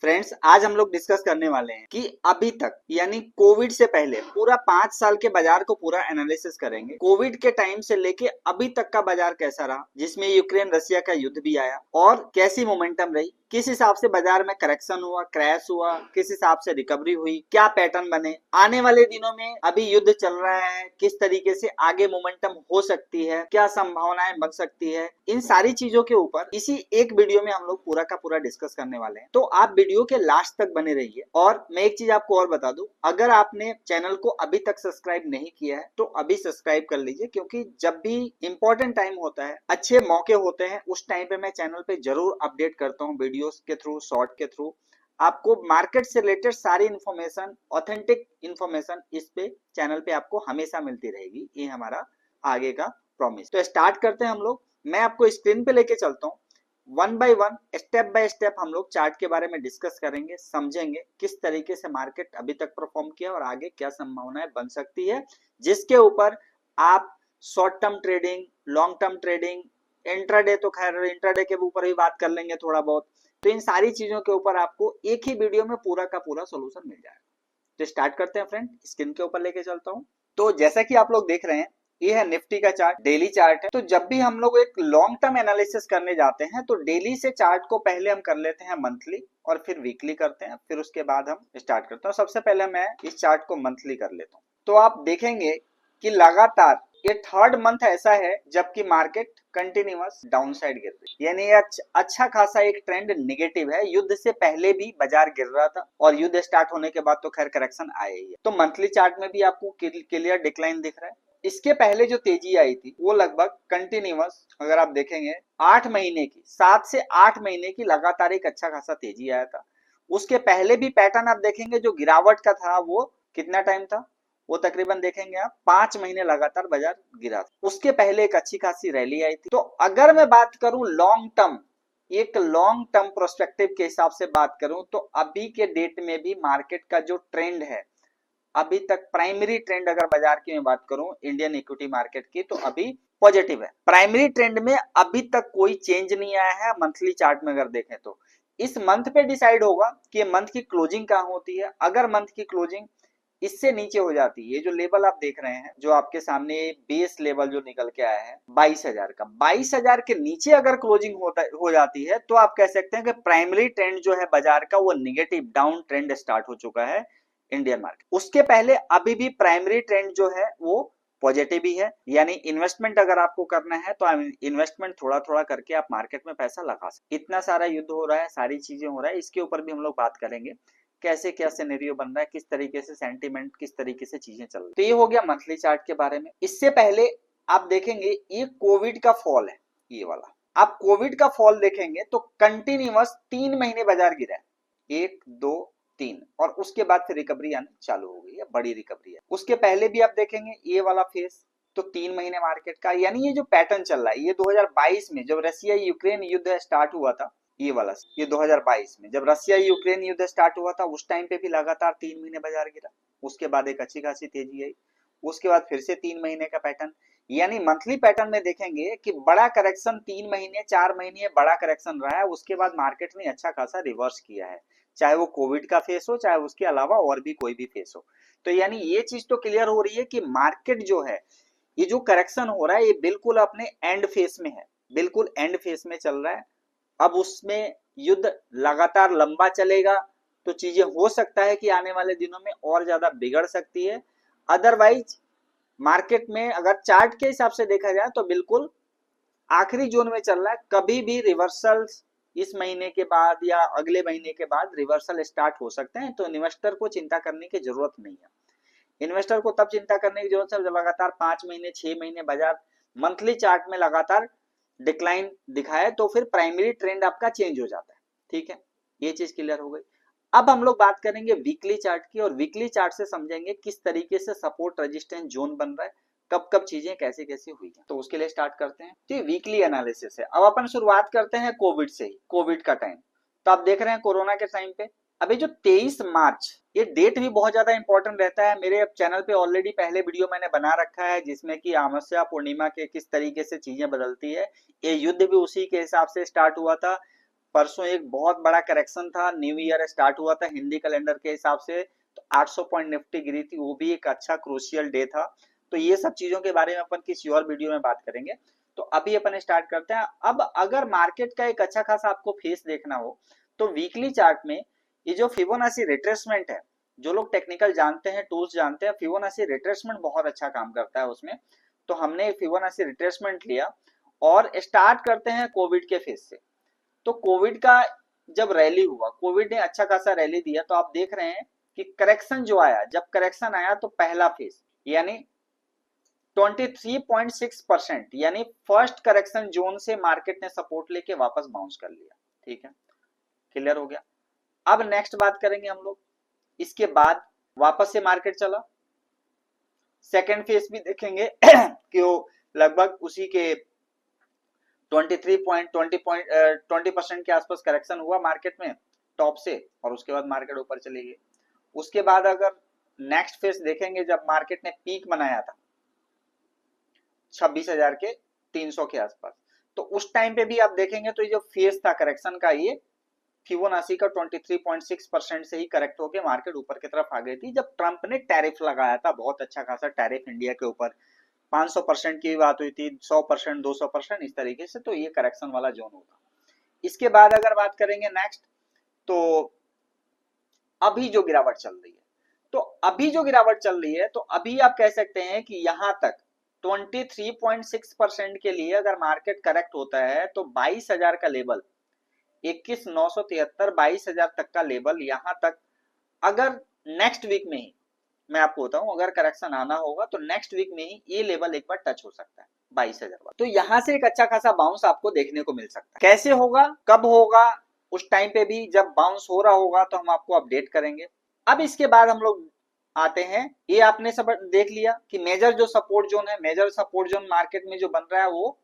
Friends, आज हम लोग डिस्कस करने वाले हैं कि अभी तक यानी कोविड से पहले पूरा 5 साल के बाजार को पूरा एनालिसिस करेंगे। कोविड के टाइम से लेके अभी तक का बाजार कैसा रहा, जिसमें यूक्रेन रसिया का युद्ध भी आया, और कैसी मोमेंटम रही, किस हिसाब से बाजार में करेक्शन हुआ, क्रैश हुआ, किस हिसाब से रिकवरी हुई, क्या पैटर्न बने, आने वाले दिनों में अभी युद्ध चल रहा है, किस तरीके से आगे मोमेंटम हो सकती है, क्या संभावनाएं बन सकती है, इन सारी चीजों के ऊपर इसी एक वीडियो में हम लोग पूरा का पूरा डिस्कस करने वाले हैं। तो आप वीडियो के लास्ट तक बने रहिए। और मैं एक चीज आपको और बता दूं, अगर आपने चैनल को अभी तक सब्सक्राइब नहीं किया है तो अभी सब्सक्राइब कर लीजिए, क्योंकि जब भी इंपॉर्टेंट टाइम होता है, अच्छे मौके होते हैं, उस टाइम पे मैं चैनल पे जरूर अपडेट करता हूँ, वीडियोस के थ्रू, शॉर्ट के थ्रू। आपको मार्केट से रिलेटेड सारी इंफॉर्मेशन, ऑथेंटिक इंफॉर्मेशन इस पे चैनल पे आपको हमेशा मिलती रहेगी। ये हमारा आगे का प्रॉमिस। तो स्टार्ट करते हैं हम लोग। मैं आपको स्क्रीन पे लेके चलता हूँ, one by one, step by step हम लोग चार्ट के बारे में डिस्कस करेंगे, समझेंगे किस तरीके से मार्केट अभी तक परफॉर्म किया और आगे क्या संभावनाएं बन सकती है, जिसके ऊपर आप short term trading, long term trading, intraday, तो खैर इंट्राडे के ऊपर भी बात कर लेंगे थोड़ा बहुत। तो इन सारी चीजों के ऊपर आपको एक ही वीडियो में पूरा का पूरा सोल्यूशन मिल जाएगा। तो स्टार्ट करते हैं फ्रेंड, स्क्रीन के ऊपर लेके चलता हूँ। तो जैसा कि आप लोग देख रहे हैं, ये है निफ्टी का चार्ट, डेली चार्ट है। तो जब भी हम लोग एक लॉन्ग टर्म एनालिसिस करने जाते हैं तो डेली से चार्ट को पहले हम कर लेते हैं मंथली, और फिर वीकली करते हैं, फिर उसके बाद हम स्टार्ट करते हैं। सबसे पहले मैं इस चार्ट को मंथली कर लेता हूँ। तो आप देखेंगे कि लगातार ये थर्ड मंथ ऐसा है जबकि मार्केट कंटिन्यूअस डाउन साइड गिर रही है, यानी अच्छा खासा एक ट्रेंड निगेटिव है। युद्ध से पहले भी बाजार गिर रहा था और युद्ध स्टार्ट होने के बाद तो खैर करेक्शन आया ही है। तो मंथली चार्ट में भी आपको क्लियर डिक्लाइन दिख रहा है। इसके पहले जो तेजी आई थी वो लगभग कंटिन्यूअस, अगर आप देखेंगे 8 महीने की, 7 से 8 महीने की लगातार एक अच्छा खासा तेजी आया था। उसके पहले भी पैटर्न आप देखेंगे जो गिरावट का था, वो कितना टाइम था, वो तकरीबन देखेंगे आप 5 महीने लगातार बाजार गिरा था। उसके पहले एक अच्छी खासी रैली आई थी। तो अगर मैं बात करूं लॉन्ग टर्म, एक लॉन्ग टर्म प्रोस्पेक्टिव के हिसाब से बात करूं, तो अभी के डेट में भी मार्केट का जो ट्रेंड है, अभी तक प्राइमरी ट्रेंड अगर बाजार की मैं बात करूं इंडियन इक्विटी मार्केट की, तो अभी पॉजिटिव है। प्राइमरी ट्रेंड में अभी तक कोई चेंज नहीं आया है। मंथली चार्ट में अगर देखें तो इस मंथ पे डिसाइड होगा कि मंथ की क्लोजिंग कहां होती है। अगर मंथ की क्लोजिंग इससे नीचे हो जाती है, ये जो लेवल आप देख रहे हैं, जो आपके सामने बेस लेवल जो निकल के आया है 22,000 का, 22,000 के नीचे अगर क्लोजिंग हो जाती है तो आप कह सकते हैं कि प्राइमरी ट्रेंड जो है बाजार का वो निगेटिव डाउन ट्रेंड स्टार्ट हो चुका है इंडियन मार्केट। उसके पहले अभी भी प्राइमरी ट्रेंड जो है वो पॉजिटिव ही है, यानी इन्वेस्टमेंट अगर आपको करना है तो इन्वेस्टमेंट थोड़ा थोड़ा करके आप मार्केट में पैसा लगा सकते। इतना सारा युद्ध हो रहा है, सारी चीजें हो रहा है, इसके ऊपर भी हम लोग बात करेंगे कैसे क्या सिनेरियो बन रहा है, किस तरीके से सेंटीमेंट, किस तरीके से चीजें चल रही। तो ये हो गया मंथली चार्ट के बारे में। इससे पहले आप देखेंगे ये कोविड का फॉल है, ये वाला आप कोविड का फॉल देखेंगे तो कंटिन्यूअस 3 महीने बाजार गिरा है, 1 2 3, और उसके बाद फिर रिकवरी आनी चालू हो गई है, बड़ी रिकवरी है। उसके पहले भी आप देखेंगे ये वाला फेस, तो 3 महीने मार्केट का, यानी ये जो पैटर्न चल रहा है, ये 2022 में जब रसिया यूक्रेन युद्ध स्टार्ट हुआ था, ये वाला, ये 2022 में जब रसिया यूक्रेन युद्ध स्टार्ट हुआ था, उस टाइम पे भी लगातार 3 महीने बाजार गिरा। उसके बाद एक अच्छी खासी तेजी आई, उसके बाद फिर से 3 महीने का पैटर्न, यानी मंथली पैटर्न में देखेंगे कि बड़ा करेक्शन 3 महीने 4 महीने बड़ा करेक्शन रहा है। उसके बाद मार्केट ने अच्छा खासा रिवर्स किया है, चाहे वो कोविड का फेस हो, चाहे उसके अलावा और भी कोई भी फेस हो। तो यानी ये चीज तो क्लियर हो रही है कि मार्केट जो है, ये जो करेक्शन हो रहा है, ये बिल्कुल अपने एंड फेस में है, बिल्कुल एंड फेस में चल रहा है। अब उसमें युद्ध लगातार लंबा चलेगा तो चीजें हो सकता है कि आने वाले दिनों में और ज्यादा बिगड़ सकती है। अदरवाइज मार्केट में अगर चार्ट के हिसाब से देखा जाए तो बिल्कुल आखिरी जोन में चल रहा है। कभी भी रिवर्सल इस महीने के बाद या अगले महीने के बाद रिवर्सल स्टार्ट हो सकते हैं। तो इन्वेस्टर को चिंता करने की जरूरत नहीं है। इन्वेस्टर को तब चिंता करने की जरूरत है जब लगातार 5 महीने 6 महीने बाजार मंथली चार्ट में लगातार डिक्लाइन दिखाए, तो फिर प्राइमरी ट्रेंड आपका चेंज हो जाता है। ठीक है, ये चीज क्लियर हो गई। अब हम लोग बात करेंगे वीकली चार्ट की, और वीकली चार्ट से समझेंगे किस तरीके से सपोर्ट रेजिस्टेंस जोन बन रहा है, कब कब चीजें कैसे कैसे हुई है। तो उसके लिए स्टार्ट करते हैं। तो वीकली एनालिसिस है। अब अपन शुरुआत करते हैं कोविड से ही, कोविड का टाइम। तो आप देख रहे हैं कोरोना के टाइम पे अभी जो 23 मार्च, ये डेट भी बहुत ज्यादा इंपॉर्टेंट रहता है। मेरे चैनल पे ऑलरेडी पहले वीडियो मैंने बना रखा है जिसमें कि अमावस्या पूर्णिमा के किस तरीके से चीजें बदलती है। ये युद्ध भी उसी के हिसाब से स्टार्ट हुआ था। परसों एक बहुत बड़ा करेक्शन था, न्यू ईयर स्टार्ट हुआ था हिंदी कैलेंडर के हिसाब से, तो 800 पॉइंट निफ्टी गिरी थी, वो भी एक अच्छा क्रूशियल डे था। तो ये सब चीजों के बारे में अपन किसी और वीडियो में बात करेंगे। तो अभी अपन स्टार्ट करते हैं। अब अगर मार्केट का एक अच्छा खासा आपको फेस देखना हो तो वीकली चार्ट में ये जो फिबोनाची रिट्रेसमेंट है, जो लोग टेक्निकल जानते हैं, टूल्स जानते हैं, फिबोनाची रिट्रेसमेंट बहुत अच्छा काम करता है उसमें। तो हमने फिबोनाची रिट्रेसमेंट लिया और स्टार्ट करते हैं कोविड के फेज से। तो कोविड का जब रैली हुआ, कोविड ने अच्छा खासा रैली दिया, तो आप देख रहे हैं कि करेक्शन जो आया, जब करेक्शन आया तो पहला फेज यानी 23.6% यानी फर्स्ट करेक्शन जोन से मार्केट ने सपोर्ट लेके वापस बाउंस कर लिया। ठीक है, क्लियर हो गया। अब नेक्स्ट बात करेंगे हम लोग, इसके बाद वापस से मार्केट चला, सेकेंड फेज भी देखेंगे कि वो लगभग उसी के 20% के आसपास करेक्शन हुआ मार्केट में टॉप से, और उसके बाद मार्केट ऊपर चली गई। उसके बाद अगर नेक्स्ट फेज देखेंगे, जब मार्केट ने पीक बनाया था 26,300 के आसपास, तो उस टाइम पे भी आप देखेंगे तो ये जो फेज था करेक्शन का, ये फिबोनाची का 23.6% से ही करेक्ट होकर मार्केट ऊपर की तरफ आ गई थी, जब ट्रंप ने टैरिफ लगाया था, बहुत अच्छा खासा टैरिफ इंडिया के ऊपर, 500% की बात हुई थी, 100%, 200%, इस तरीके से। तो ये करेक्शन वाला जोन होगा। इसके बाद अगर बात करेंगे नेक्स्ट, तो अभी जो गिरावट चल रही है, तो अभी जो गिरावट चल रही है, तो अभी आप कह सकते हैं कि यहां तक 23.6% के लिए अगर मार्केट करेक्ट होता है तो 22,000 का लेवल, 21,973, 22,000 तक का लेवल, यहां तक अगर नेक्स्ट वीक में ही, मैं आपको बताऊं, अगर करेक्शन आना होगा तो नेक्स्ट वीक में ही ये लेवल एक बार टच हो सकता है 22,000। तो यहां से एक अच्छा खासा बाउंस आपको देखने को मिल सकता है। कैसे होगा, कब होगा, उस टाइम पे भी जब बाउंस हो रहा होगा तो हम आपको अपडेट करेंगे। अब इसके बाद हम लोग आते हैं, ये आपने सब देख लिया कि मेजर जो सपोर्ट जोन है, मेजर सपोर्ट जोन मार्केट में जो बन रहा है वो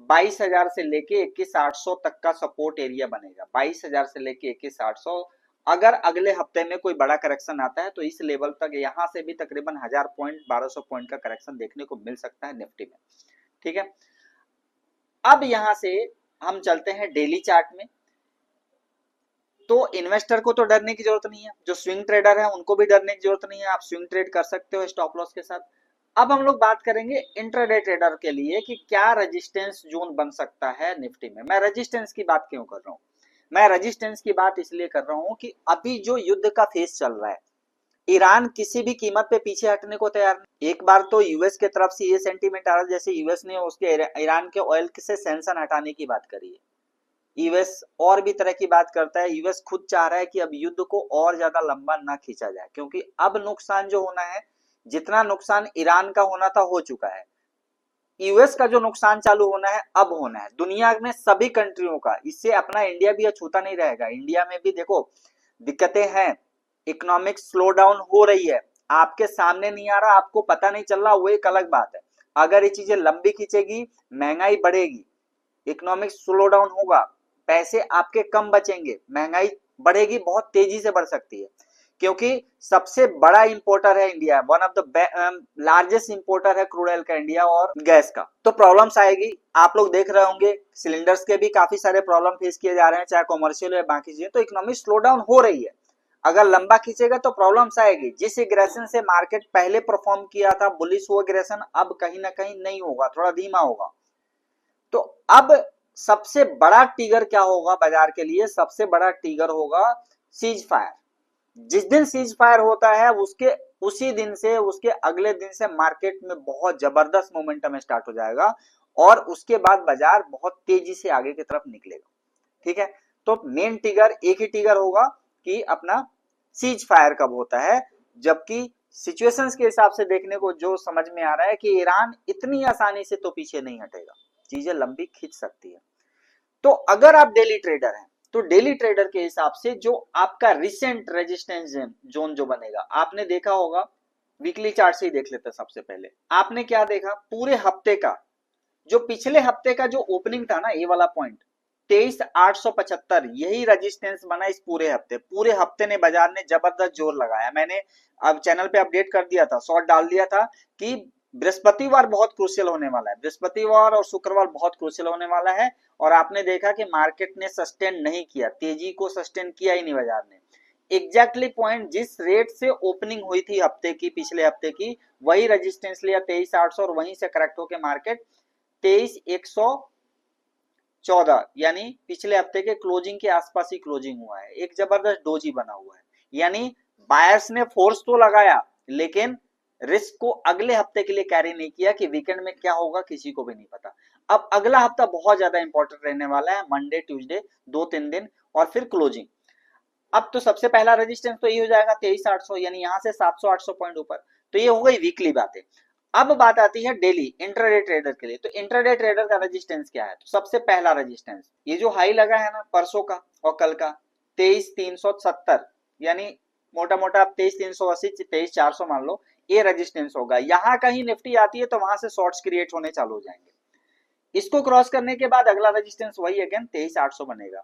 22,000 से लेके 21,800 तक का सपोर्ट एरिया बनेगा। 22,000 से लेके 21,800, अगर अगले हफ्ते में कोई बड़ा करेक्शन आता है तो इस लेवल तक, यहां से भी तकरीबन 1000 पॉइंट, 1200 पॉइंट का करेक्शन देखने को मिल सकता है निफ्टी में। ठीक है, अब यहां से हम चलते हैं डेली चार्ट में। तो इन्वेस्टर को तो डरने की जरूरत नहीं है, जो स्विंग ट्रेडर है उनको भी डरने की जरूरत नहीं है, आप स्विंग ट्रेड कर सकते हो स्टॉप लॉस के साथ। अब हम लोग बात करेंगे इंट्राडे ट्रेडर के लिए कि क्या रेजिस्टेंस जोन बन सकता है निफ्टी में। मैं रेजिस्टेंस की बात क्यों कर रहा हूं, मैं रेजिस्टेंस की बात इसलिए कर रहा हूं कि अभी जो युद्ध का फेज चल रहा है, ईरान किसी भी कीमत पे पीछे हटने को तैयार नहीं। एक बार तो यूएस के तरफ से ये सेंटीमेंट आ रहा है जैसे यूएस ने उसके ईरान के ऑयल से सैंक्शन हटाने की बात करी है। यूएस और भी तरह की बात करता है, यूएस खुद चाह रहा है कि अब युद्ध को और ज्यादा लंबा ना खींचा जाए, क्योंकि अब नुकसान जो होना है, जितना नुकसान ईरान का होना था हो चुका है, यूएस का जो नुकसान चालू होना है अब होना है, दुनिया में सभी कंट्रियों का। इससे अपना इंडिया भी अछूता नहीं रहेगा। इंडिया में भी देखो दिक्कतें हैं, इकोनॉमिक स्लो डाउन हो रही है, आपके सामने नहीं आ रहा, आपको पता नहीं चल रहा, वो एक अलग बात है। अगर ये चीजें लंबी खींचेगी, महंगाई बढ़ेगी, इकोनॉमिक स्लो डाउन होगा, पैसे आपके कम बचेंगे, महंगाई बढ़ेगी, बहुत तेजी से बढ़ सकती है, क्योंकि सबसे बड़ा इंपोर्टर है India, one of the largest importer है क्रूड ऑयल का इंडिया और गैस का। तो प्रॉब्लम्स आएगी, आप लोग देख रहे होंगे सिलेंडर्स के भी काफी सारे प्रॉब्लम फेस किए जा रहे हैं, चाहे कॉमर्शियल या बाकी चीजें। तो इकोनॉमिक स्लो डाउन हो रही है, अगर लंबा खींचेगा तो प्रॉब्लम्स आएगी। जिस एग्रेशन से मार्केट पहले परफॉर्म किया था, बुलिश वो एग्रेशन अब कहीं ना कहीं नहीं होगा, थोड़ा धीमा होगा। तो अब सबसे बड़ा ट्रिगर क्या होगा बाजार के लिए, सबसे बड़ा ट्रिगर होगा सीज फायर। जिस दिन सीज फायर होता है उसके उसी दिन से, उसके अगले दिन से मार्केट में बहुत जबरदस्त मोमेंटम स्टार्ट हो जाएगा, और उसके बाद बाजार बहुत तेजी से आगे की तरफ निकलेगा। ठीक है, तो मेन ट्रिगर एक ही ट्रिगर होगा कि अपना सीज फायर कब होता है, जबकि सिचुएशंस के हिसाब से देखने को जो समझ में आ रहा है कि ईरान इतनी आसानी से तो पीछे नहीं हटेगा, चीजें लंबी खींच सकती है। तो अगर आप डेली ट्रेडर हैं तो डेली ट्रेडर के हिसाब से जो आपका रिसेंट रेजिस्टेंस जोन जो बनेगा, आपने देखा होगा, वीकली चार्ट से ही देख लेते हैं। सबसे पहले आपने क्या देखा, पूरे हफ्ते का जो पिछले हफ्ते का जो ओपनिंग था ना, ये वाला पॉइंट 23,875, यही रेजिस्टेंस बना इस पूरे हफ्ते। पूरे हफ्ते ने बाजार ने जबरदस्त जोर लगाया, मैंने अब चैनल पे अपडेट कर दिया था, शॉर्ट डाल दिया था कि बृहस्पतिवार बहुत क्रूशियल होने वाला है, बृहस्पतिवार और शुक्रवार बहुत क्रूशियल होने वाला है। और आपने देखा कि मार्केट ने सस्टेन नहीं किया, तेजी को सस्टेन किया ही नहीं बाजार ने। एग्जैक्टली पॉइंट जिस रेट से ओपनिंग हुई थी हफ्ते की, पिछले हफ्ते की, वही रेजिस्टेंस लिया 23,800 और वहीं से करेक्ट होकर मार्केट 23,114 यानी पिछले हफ्ते के क्लोजिंग के आसपास ही क्लोजिंग हुआ है। एक जबरदस्त डोजी बना हुआ है, यानी बायर्स ने फोर्स तो लगाया लेकिन रिस्क को अगले हफ्ते के लिए कैरी नहीं किया कि वीकेंड में क्या होगा किसी को भी नहीं पता। अब अगला हफ्ता बहुत ज्यादा इंपॉर्टेंट रहने वाला है, मंडे ट्यूसडे 2-3 दिन और फिर क्लोजिंग। अब तो सबसे पहला रेजिस्टेंस तो ये हो जाएगा 23,800, यानी यहां से 700-800 पॉइंट ऊपर। तो ये हो गई वीकली बातें। अब बात आती है डेली इंट्राडे ट्रेडर के लिए। तो इंट्राडे ट्रेडर का रेजिस्टेंस क्या है? तो सबसे पहला रेजिस्टेंस ये जो हाई लगा है ना परसों का और कल का 23,370, यानी मोटा मोटा 23,380 23,400 मान लो, ये रेजिस्टेंस होगा। यहां कहीं निफ्टी आती है तो वहां से शॉर्ट्स क्रिएट होने चालू हो जाएंगे। इसको क्रॉस करने के बाद अगला रेजिस्टेंस वही अगेन 23,800 बनेगा।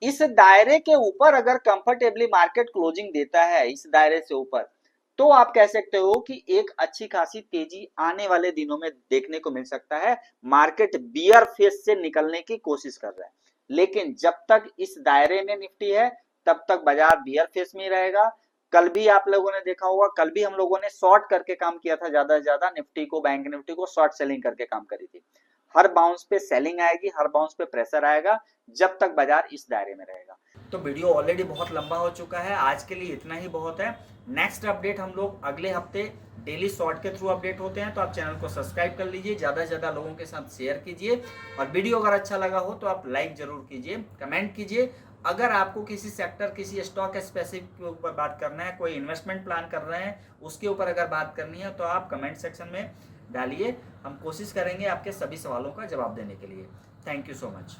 इस दायरे के ऊपर अगर कंफर्टेबली मार्केट क्लोजिंग देता है इस दायरे से ऊपर, तो आप कह सकते हो कि एक अच्छी खासी तेजी आने वाले दिनों में देखने को मिल सकता है। मार्केट बियर फेस से निकलने की कोशिश कर रहा है, लेकिन जब तक इस दायरे में निफ्टी है तब तक बाजार बियर फेस में रहेगा। कल भी आप लोगों ने देखा होगा, कल भी हम लोगों ने शॉर्ट करके काम किया था, ज्यादा से ज्यादा निफ्टी को, बैंक निफ्टी को शॉर्ट सेलिंग करके काम करी थी। हर बाउंस पे सेलिंग आएगी, हर बाउंस पे प्रेशर आएगा जब तक बाजार इस दायरे में रहेगा। तो वीडियो ऑलरेडी बहुत लंबा हो चुका है, आज के लिए इतना ही बहुत है। नेक्स्ट अपडेट हम लोग अगले हफ्ते डेली शॉर्ट के थ्रू अपडेट होते हैं, तो आप चैनल को सब्सक्राइब कर लीजिए, ज्यादा से ज्यादा लोगों के साथ शेयर कीजिए, और वीडियो अगर अच्छा लगा हो तो आप लाइक जरूर कीजिए, कमेंट कीजिए। अगर आपको किसी सेक्टर, किसी स्टॉक स्पेसिफिक के ऊपर बात करना है, कोई इन्वेस्टमेंट प्लान कर रहे हैं उसके ऊपर अगर बात करनी है, तो आप कमेंट सेक्शन में डालिए, हम कोशिश करेंगे आपके सभी सवालों का जवाब देने के लिए। Thank you so much.